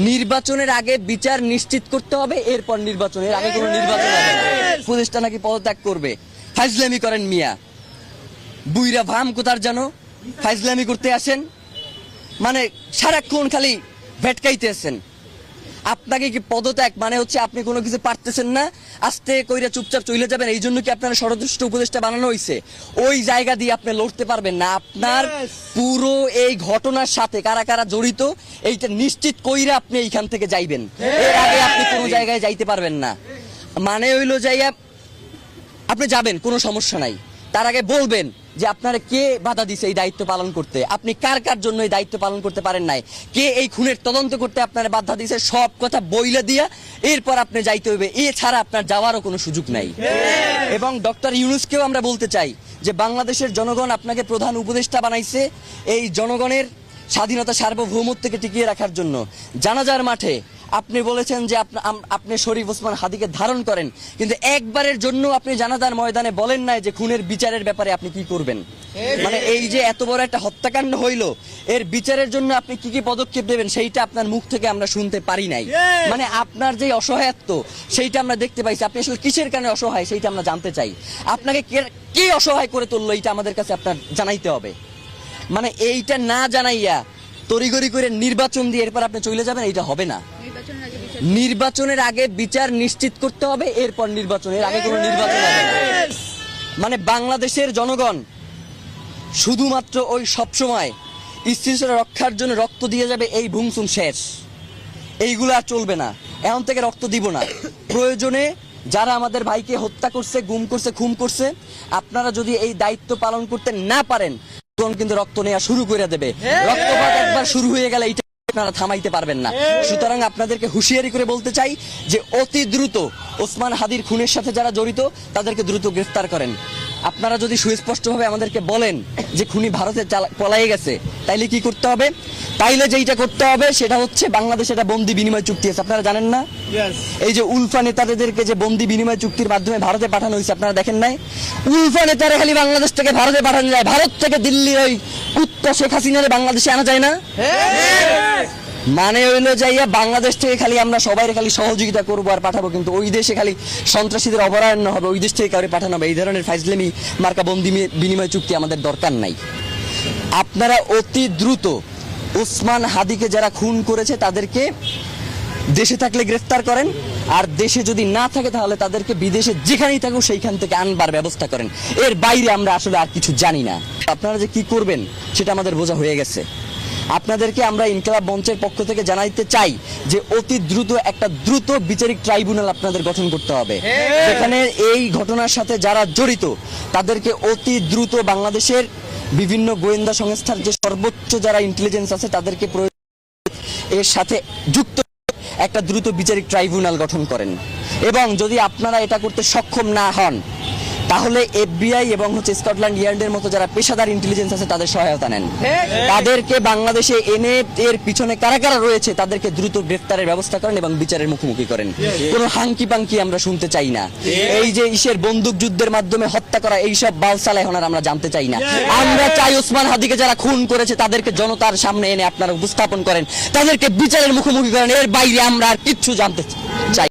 নির্বাচনের আগে বিচার নিশ্চিত করতে হবে, এরপর নির্বাচনের আগে কোনো নির্বাচন হবে না। উপদেষ্টা নাকি পদত্যাগ করবে। ফাইজলামি করেন মিয়া, বুইরা ভাম কোথার জানো, ফাইজলামি করতে আসেন, মানে সারাক্ষণ খালি ভেটকাইতে আসেন। আপনাকে কি পদত্যাগ মানে হচ্ছে আপনি কোনো কিছু পারতেছেন না, আস্তে কইরা চুপচাপ চলে যাবেন, এই জন্য কি আপনার ষড়যন্ত্র উপদেষ্টা বানানো হয়েছে? ওই জায়গা দিয়ে আপনি লড়তে পারবেন না। আপনার পুরো এই ঘটনার সাথে কারা কারা জড়িত এইটা নিশ্চিত কইরা আপনি এইখান থেকে যাইবেন, এর আগে আপনি কোনো জায়গায় যাইতে পারবেন না। মানে হইলো যাইয়া আপনি যাবেন, কোনো সমস্যা নাই, তার আগে বলবেন যে আপনারা কে বাধা দিছে এই দায়িত্ব পালন করতে, আপনি কার কার জন্য এই দায়িত্ব পালন করতে পারেন নাই, কে এই খুনের তদন্ত করতে আপনারা বাধা দিছে, সব কথা বইলে দিয়া এরপর আপনি যাইতে হইবে। এছাড়া আপনার যাওয়ারও কোনো সুযোগ নাই। এবং ডক্টর ইউনূসকেও আমরা বলতে চাই যে বাংলাদেশের জনগণ আপনাকে প্রধান উপদেষ্টা বানাইছে এই জনগণের স্বাধীনতা সার্বভৌমত্বকে টিকিয়ে রাখার জন্য। জানাজার মাঠে আপনি বলেছেন যে আপনি শরীফ ওসমান হাদিকে ধারণ করেন, কিন্তু একবারের জন্য আপনি জানাজার ময়দানে বলেন নাই যে খুনের বিচারের ব্যাপারে আপনি কি করবেন। মানে এই যে এত বড় একটা হত্যাকাণ্ড হইলো, এর বিচারের জন্য আপনি কি কি পদক্ষেপ নেবেন সেইটা আপনার মুখ থেকে আমরা শুনতে পারি নাই। মানে আপনার যে অসহায়ত্ব সেইটা আমরা দেখতে পাইছি, আপনি আসলে কিসের কারণে অসহায় সেইটা আমরা জানতে চাই। আপনাকে কে অসহায় করে তুললো এইটা আমাদের কাছে আপনার জানাইতে হবে। মানে এইটা না জানাইয়া তড়িঘড়ি করে নির্বাচন দিয়ে এরপর আপনি চলে যাবেন, এইটা হবে না। নির্বাচনের আগে বিচার নিশ্চিত করতে হবে, এরপর নির্বাচনের আগে কোনো নির্বাচন হবে না। মানে বাংলাদেশের জনগণ শুধুমাত্র ওই সবসময় স্থিতিশীলতা রক্ষার জন্য রক্ত দিয়ে যাবে, এই ভুংসুম শেষ, এইগুলো আর চলবে না। এখন থেকে রক্ত দিব না। প্রয়োজনে যারা আমাদের ভাইকে হত্যা করছে, গুম করছে, খুন করছে, আপনারা যদি এই দায়িত্ব পালন করতে না পারেন তখন কিন্তু রক্ত নেওয়া শুরু করে দেবে। রক্তপাত একবার শুরু হয়ে গেলে এইটা আপনারা থামাইতে পারবেন না। সুতরাং আপনাদেরকে হুঁশিয়ারি করে বলতে চাই যে অতি দ্রুত ওসমান হাদির খুনের সাথে যারা জড়িত তাদেরকে দ্রুত গ্রেফতার করেন। আপনারা যদি সুস্পষ্টভাবে আমাদেরকে বলেন যে খুনি ভারতে পলায়ে গেছে, তাইলে কি করতে হবে? তাইলে যেইটা করতে হবে সেটা হচ্ছে বাংলাদেশে একটা বন্দি বিনিময় চুক্তি আছে, আপনারা জানেন না? এই যে উলফা নেতাদেরকে যে বন্দি বিনিময় চুক্তির মাধ্যমে ভারতে পাঠানো হয়েছে, আপনারা দেখেন নাই? উলফা নেতারা খালি বাংলাদেশ থেকে ভারতে পাঠানো যায়, ভারত থেকে দিল্লির ওই কুত্তা শেখ হাসিনারে বাংলাদেশে আনা যায় না। মানে হইলো যাইয়া বাংলাদেশ থেকে খালি আমরা সবাই খালি সহযোগিতা করবো আর পাঠাবো, কিন্তু ওই দেশে খালি সন্ত্রাসীদের অভয়ারণ্য হবে, ওই দেশ থেকে কাউকে পাঠানো হবে। এই ধরনের ফাইজলামি মার্কা বন্দি বিনিময় চুক্তি আমাদের দরকার নাই। আপনারা অতি দ্রুত ওসমান হাদিকে যারা খুন করেছে তাদেরকে দেশে থাকলে গ্রেফতার করেন, আর দেশে যদি না থাকে তাহলে তাদেরকে বিদেশে যেখানেই থাকুক সেইখান থেকে আনবার ব্যবস্থা করেন। এর বাইরে আমরা আসলে আর কিছু জানি না। আপনারা যে কি করবেন সেটা আমাদের বোঝা হয়ে গেছে। আপনাদেরকে আমরা ইনকিলাব মঞ্চের পক্ষ থেকে জানাইতে চাই যে অতি দ্রুত একটা দ্রুত বিচারিক ট্রাইব্যুনাল আপনাদের গঠন করতে হবে, যেখানে এই ঘটনার সাথে যারা জড়িত তাদেরকে অতি দ্রুত বাংলাদেশের বিভিন্ন গোয়েন্দা সংস্থার যে সর্বোচ্চ যারা ইন্টেলিজেন্স আছে তাদেরকে এর সাথে যুক্ত একটা দ্রুত বিচারিক ট্রাইব্যুনাল গঠন করেন। এবং যদি আপনারা এটা করতে সক্ষম না হন তাহলে FBI এবং স্কটল্যান্ড ইয়ার্ডের মতো যারা পেশাদার ইন্টেলিজেন্স আছে তাদের সহায়তা নেন। তাদেরকে বাংলাদেশে এনে এর পিছনে কারা কারা রয়েছে তাদেরকে দ্রুত গ্রেফতারের ব্যবস্থা করেন এবং বিচারের মুখোমুখি করেন। কোনো হাঙ্কি পাঙ্কি আমরা শুনতে চাই না। এই যে ইসের বন্দুক যুদ্ধের মাধ্যমে হত্যা করা এইসব বালসালা এখন আর আমরা জানতে চাই না। আমরা চাই ওসমান হাদিকে যারা খুন করেছে তাদেরকে জনতার সামনে এনে আপনারা উপস্থাপন করেন, তাদেরকে বিচারের মুখোমুখি করেন। এর বাইরে আমরা আর কিচ্ছু জানতে চাই।